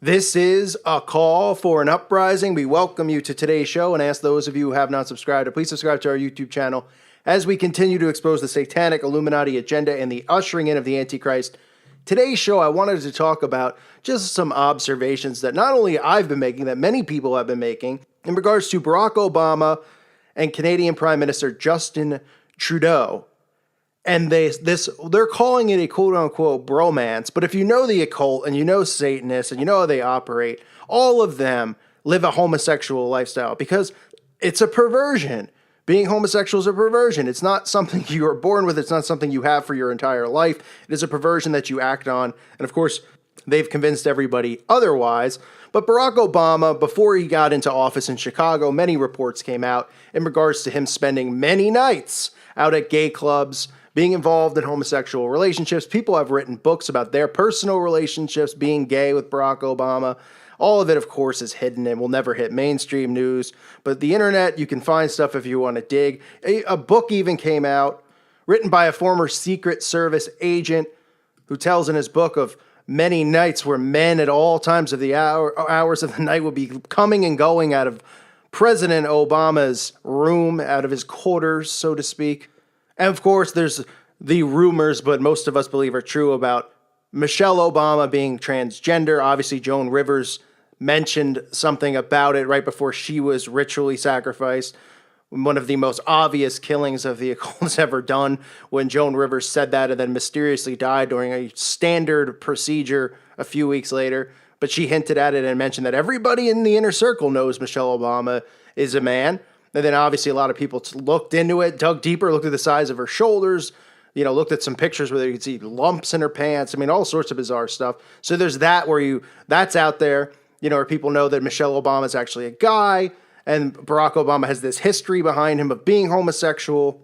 This is a call for an uprising. We welcome you to today's show and ask those of you who have not subscribed to please subscribe to our YouTube channel as we continue to expose the satanic Illuminati agenda and the ushering in of the Antichrist. Today's show, I wanted to talk about just some observations that not only I've been making, that many people have been making in regards to Barack Obama and Canadian Prime Minister Justin Trudeau. And they're calling it a quote-unquote bromance, but if you know the occult and you know Satanists and you know how they operate, all of them live a homosexual lifestyle because it's a perversion. Being homosexual is a perversion. It's not something you are born with. It's not something you have for your entire life. It is a perversion that you act on. And of course, they've convinced everybody otherwise. But Barack Obama, before he got into office in Chicago, many reports came out in regards to him spending many nights out at gay clubs, being involved in homosexual relationships. People have written books about their personal relationships, being gay with Barack Obama. All of it, of course, is hidden and will never hit mainstream news. But the internet, you can find stuff if you want to dig. A book even came out, written by a former Secret Service agent, who tells in his book of many nights where men at all times of the hours of the night would be coming and going out of President Obama's room, out of his quarters, so to speak. And of course, there's the rumors, but most of us believe are true, about Michelle Obama being transgender. Obviously, Joan Rivers mentioned something about it right before she was ritually sacrificed. One of the most obvious killings of the occult ever done, when Joan Rivers said that and then mysteriously died during a standard procedure a few weeks later. But she hinted at it and mentioned that everybody in the inner circle knows Michelle Obama is a man. And then obviously a lot of people looked into it, dug deeper, looked at the size of her shoulders, looked at some pictures where you could see lumps in her pants. I mean, all sorts of bizarre stuff. So there's that that's out there, where people know that Michelle Obama is actually a guy and Barack Obama has this history behind him of being homosexual.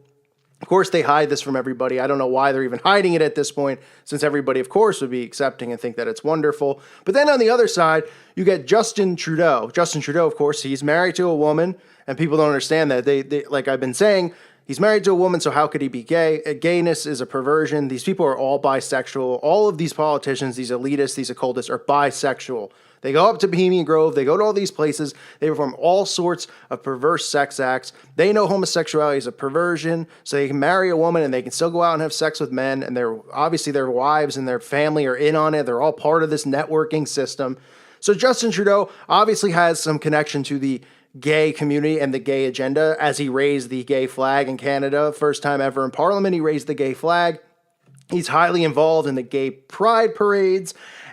Of course, they hide this from everybody. I don't know why they're even hiding it at this point, since everybody, of course, would be accepting and think that it's wonderful. But then on the other side, you get Justin Trudeau. Justin Trudeau, of course, he's married to a woman, and people don't understand that. They like I've been saying, he's married to a woman, so how could he be gay? Gayness is a perversion. These people are all bisexual. All of these politicians, these elitists, these occultists are bisexual. They go up to Bohemian Grove. They go to all these places. They perform all sorts of perverse sex acts. They know homosexuality is a perversion, so they can marry a woman and they can still go out and have sex with men. And obviously their wives and their family are in on it. They're all part of this networking system. So Justin Trudeau obviously has some connection to the gay community and the gay agenda, as he raised the gay flag in Canada. First time ever in Parliament, he raised the gay flag. He's highly involved in the gay pride parades.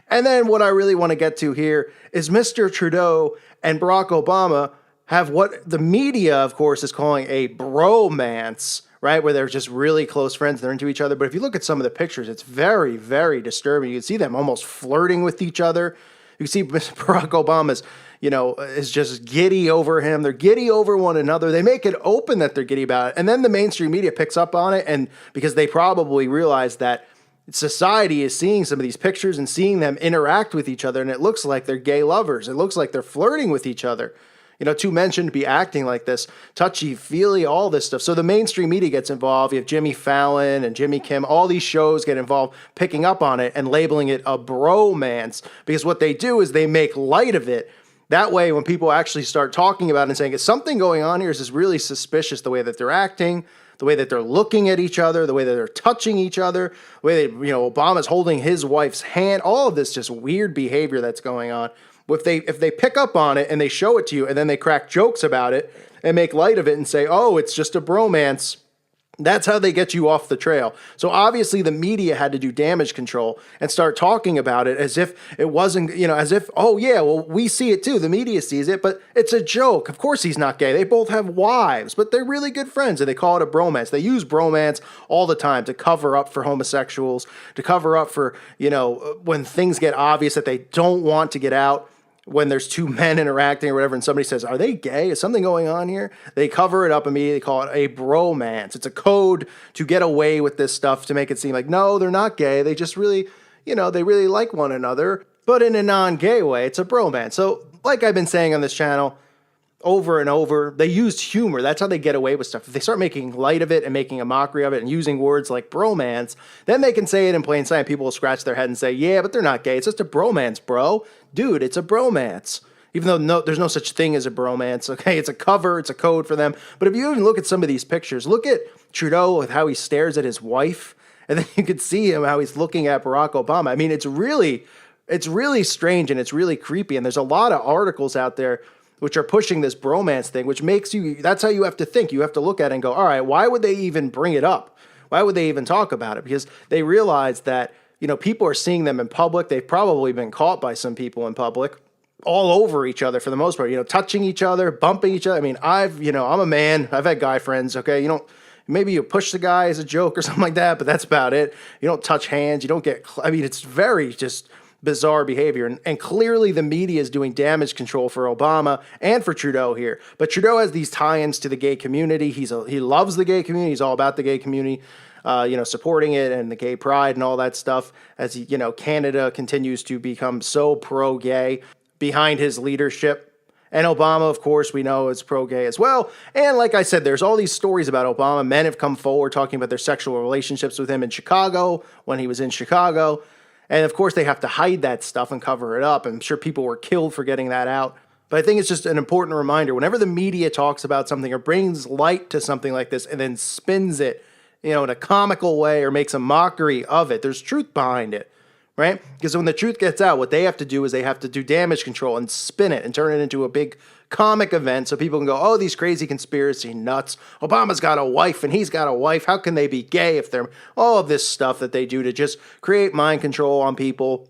And then what I really want to get to here is Mr. Trudeau and Barack Obama have what the media, of course, is calling a bromance, right? Where they're just really close friends. They're into each other. But if you look at some of the pictures, it's very, very disturbing. You can see them almost flirting with each other. You can see Barack Obama's, is just giddy over him. They're giddy over one another. They make it open that they're giddy about it. And then the mainstream media picks up on it. And because they probably realize that society is seeing some of these pictures and seeing them interact with each other, and it looks like they're gay lovers. It looks like they're flirting with each other. Two men shouldn't be acting like this, touchy-feely, all this stuff. So the mainstream media gets involved. You have Jimmy Fallon and Jimmy Kim. All these shows get involved, picking up on it and labeling it a bromance, because what they do is they make light of it. That way, when people actually start talking about it and saying, is something going on here? Is this really suspicious, the way that they're acting, the way that they're looking at each other, the way that they're touching each other, the way that, Obama's holding his wife's hand, all of this just weird behavior that's going on. If they pick up on it and they show it to you and then they crack jokes about it and make light of it and say, oh, it's just a bromance, that's how they get you off the trail. So obviously the media had to do damage control and start talking about it as if it wasn't, as if, oh yeah, well, we see it too. The media sees it, but it's a joke. Of course he's not gay. They both have wives, but they're really good friends, and they call it a bromance. They use bromance all the time to cover up for homosexuals, to cover up for, when things get obvious that they don't want to get out. When there's two men interacting or whatever, and somebody says, are they gay? Is something going on here? They cover it up immediately, call it a bromance. It's a code to get away with this stuff, to make it seem like, no, they're not gay. They just really, they really like one another, but in a non-gay way. It's a bromance. So like I've been saying on this channel, over and over. They used humor. That's how they get away with stuff. If they start making light of it and making a mockery of it and using words like bromance, then they can say it in plain sight. People will scratch their head and say, yeah, but they're not gay. It's just a bromance, bro. Dude, it's a bromance. Even though there's no such thing as a bromance, okay? It's a cover, it's a code for them. But if you even look at some of these pictures, look at Trudeau with how he stares at his wife, and then you can see him how he's looking at Barack Obama. I mean, it's really strange and it's really creepy. And there's a lot of articles out there which are pushing this bromance thing, which makes you, that's how you have to think. You have to look at it and go, all right, why would they even bring it up? Why would they even talk about it? Because they realize that, people are seeing them in public. They've probably been caught by some people in public, all over each other for the most part, touching each other, bumping each other. I mean, I'm a man. I've had guy friends, okay? Maybe you push the guy as a joke or something like that, but that's about it. You don't touch hands. You don't get, it's very just bizarre behavior. And clearly the media is doing damage control for Obama and for Trudeau here. But Trudeau has these tie-ins to the gay community. He loves the gay community. He's all about the gay community, supporting it and the gay pride and all that stuff as, Canada continues to become so pro-gay behind his leadership. And Obama, of course, we know is pro-gay as well. And like I said, there's all these stories about Obama. Men have come forward talking about their sexual relationships with him in Chicago, when he was in Chicago. And of course, they have to hide that stuff and cover it up. I'm sure people were killed for getting that out. But I think it's just an important reminder. Whenever the media talks about something or brings light to something like this and then spins it, in a comical way or makes a mockery of it, there's truth behind it. Right? Because when the truth gets out, what they have to do is they have to do damage control and spin it and turn it into a big comic event so people can go, oh, these crazy conspiracy nuts. Obama's got a wife and he's got a wife. How can they be gay if they're all of this stuff that they do to just create mind control on people,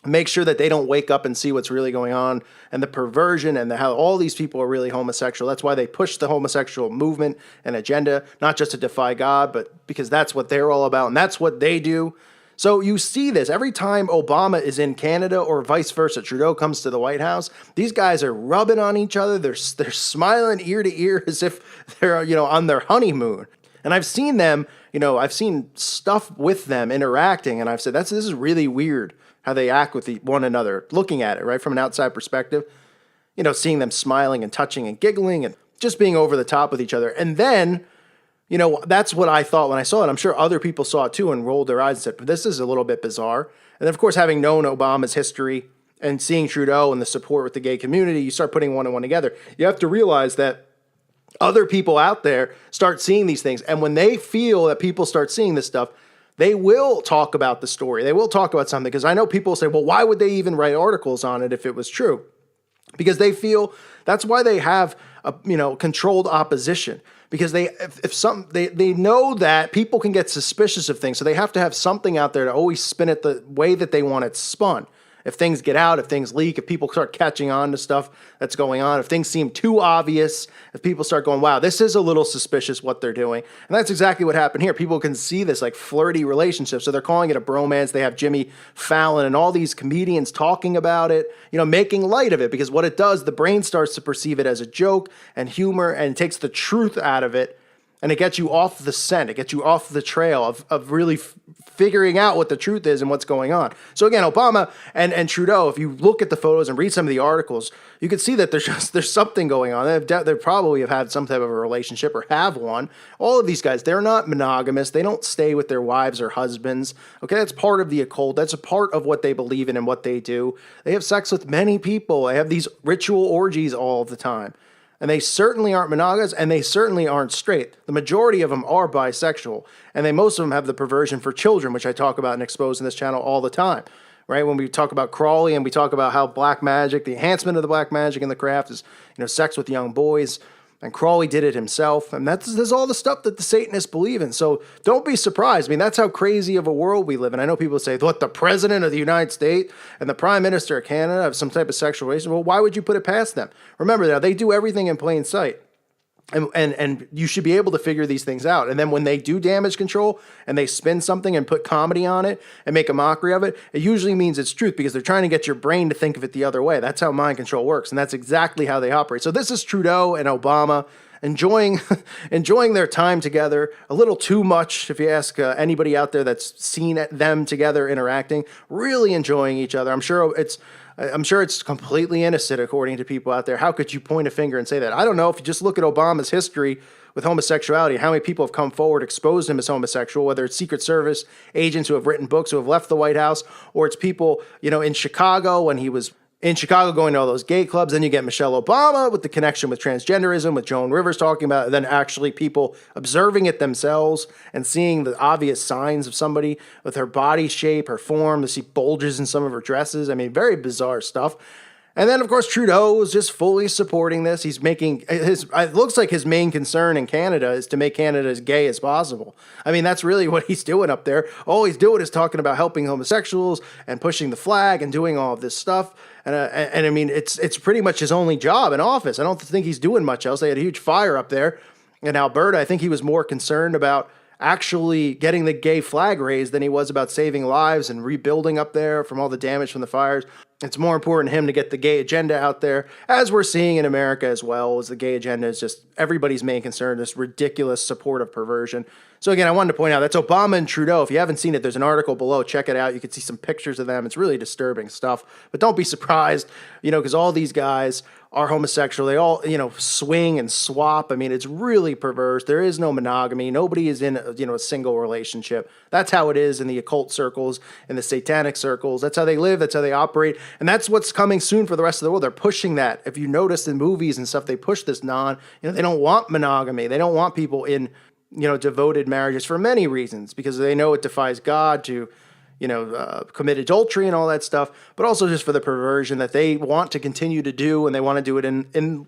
make sure that they don't wake up and see what's really going on and the perversion and how all these people are really homosexual. That's why they push the homosexual movement and agenda, not just to defy God, but because that's what they're all about and that's what they do. So you see this every time Obama is in Canada or vice versa. Trudeau comes to the White House. These guys are rubbing on each other. They're smiling ear to ear as if they're, on their honeymoon. And I've seen them, I've seen stuff with them interacting. And I've said, this is really weird how they act with one another, looking at it, right, from an outside perspective, seeing them smiling and touching and giggling and just being over the top with each other. And then, that's what I thought when I saw it. I'm sure other people saw it too and rolled their eyes and said, this is a little bit bizarre. And then, of course, having known Obama's history and seeing Trudeau and the support with the gay community, you start putting one and one together. You have to realize that other people out there start seeing these things. And when they feel that people start seeing this stuff, they will talk about the story. They will talk about something. Because I know people say, well, why would they even write articles on it if it was true? Because they feel that's why they have a controlled opposition. Because they know that people can get suspicious of things, so they have to have something out there to always spin it the way that they want it spun. If things get out, if things leak, if people start catching on to stuff that's going on, if things seem too obvious, if people start going, wow, this is a little suspicious what they're doing. And that's exactly what happened here. People can see this like flirty relationship. So they're calling it a bromance. They have Jimmy Fallon and all these comedians talking about it, making light of it, because what it does, the brain starts to perceive it as a joke and humor and it takes the truth out of it. And it gets you off the scent. It gets you off the trail of really figuring out what the truth is and what's going on. So again, Obama and Trudeau, if you look at the photos and read some of the articles, you can see that there's something going on. They probably have had some type of a relationship or have one. All of these guys, they're not monogamous. They don't stay with their wives or husbands. Okay, that's part of the occult. That's a part of what they believe in and what they do. They have sex with many people. They have these ritual orgies all the time. And they certainly aren't monogamous, and they certainly aren't straight. The majority of them are bisexual, and most of them have the perversion for children, which I talk about and expose in this channel all the time, right? When we talk about Crawley and we talk about how black magic, the enhancement of the black magic in the craft is, sex with young boys, and Crawley did it himself, and that's all the stuff that the Satanists believe in. So don't be surprised. I mean, that's how crazy of a world we live in. I know people say, what, the President of the United States and the Prime Minister of Canada have some type of sexual relation? Well, why would you put it past them? Remember, now, they do everything in plain sight. And you should be able to figure these things out. And then when they do damage control and they spin something and put comedy on it and make a mockery of it, it usually means it's truth because they're trying to get your brain to think of it the other way. That's how mind control works. And that's exactly how they operate. So this is Trudeau and Obama enjoying their time together a little too much. If you ask anybody out there that's seen them together interacting, really enjoying each other. I'm sure it's I'm sure it's completely innocent according to people out there. How could you point a finger and say that? I don't know. If you just look at Obama's history with homosexuality, how many people have come forward, exposed him as homosexual, whether it's Secret Service agents who have written books, who have left the White House, or it's people, in Chicago when he was in Chicago going to all those gay clubs. Then you get Michelle Obama with the connection with transgenderism, with Joan Rivers talking about it, and then actually people observing it themselves and seeing the obvious signs of somebody with her body shape, her form, to see bulges in some of her dresses. I mean, very bizarre stuff. And then, of course, Trudeau is just fully supporting this. He's making it looks like his main concern in Canada is to make Canada as gay as possible. I mean, that's really what he's doing up there. All he's doing is talking about helping homosexuals and pushing the flag and doing all of this stuff. And I mean, it's pretty much his only job in office. I don't think he's doing much else. They had a huge fire up there in Alberta. I think he was more concerned about actually getting the gay flag raised than he was about saving lives and rebuilding up there from all the damage from the fires. It's more important to him to get the gay agenda out there, as we're seeing in America as well, as the gay agenda is just everybody's main concern, this ridiculous support of perversion. So again, I wanted to point out that's Obama and Trudeau. If you haven't seen it, there's an article below. Check it out. You can see some pictures of them. It's really disturbing stuff. But don't be surprised, because all these guys are homosexual. They all, swing and swap. I mean, it's really perverse. There is no monogamy. Nobody is in, a single relationship. That's how it is in the occult circles, in the satanic circles. That's how they live. That's how they operate. And that's what's coming soon for the rest of the world. They're pushing that. If you notice in movies and stuff, they push this they don't want monogamy. They don't want people in, devoted marriages for many reasons, because they know it defies God to, commit adultery and all that stuff, but also just for the perversion that they want to continue to do, and they want to do it in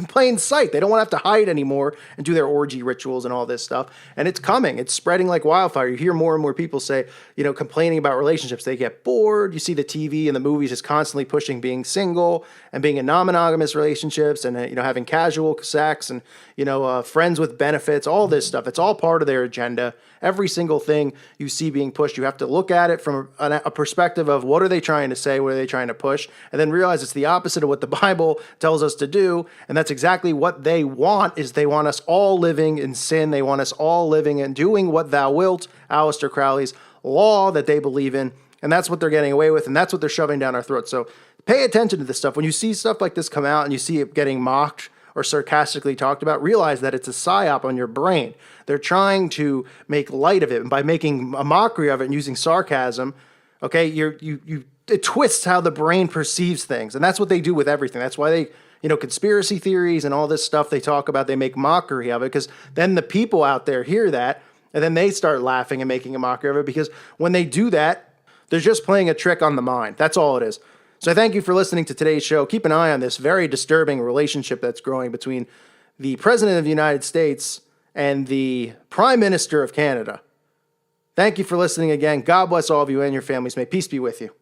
plain sight. They don't want to have to hide anymore and do their orgy rituals and all this stuff. And it's coming. It's spreading like wildfire. You hear more and more people say, complaining about relationships. They get bored. You see the TV and the movies just constantly pushing being single and being in non-monogamous relationships and, having casual sex and, friends with benefits, all this stuff. It's all part of their agenda. Every single thing you see being pushed, you have to look at it from a perspective of what are they trying to say, what are they trying to push, and then realize it's the opposite of what the Bible tells us to do, and that's exactly what they want. Is they want us all living in sin. They want us all living and doing what thou wilt, Aleister Crowley's law that they believe in, and that's what they're getting away with, and that's what they're shoving down our throats. So pay attention to this stuff. When you see stuff like this come out and you see it getting mocked or sarcastically talked about, realize that it's a psyop on your brain. They're trying to make light of it, and by making a mockery of it and using sarcasm, okay, it twists how the brain perceives things, and that's what they do with everything. That's why they, conspiracy theories and all this stuff they talk about, they make mockery of it, because then the people out there hear that, and then they start laughing and making a mockery of it, because when they do that, they're just playing a trick on the mind. That's all it is. So thank you for listening to today's show. Keep an eye on this very disturbing relationship that's growing between the President of the United States and the Prime Minister of Canada. Thank you for listening again. God bless all of you and your families. May peace be with you.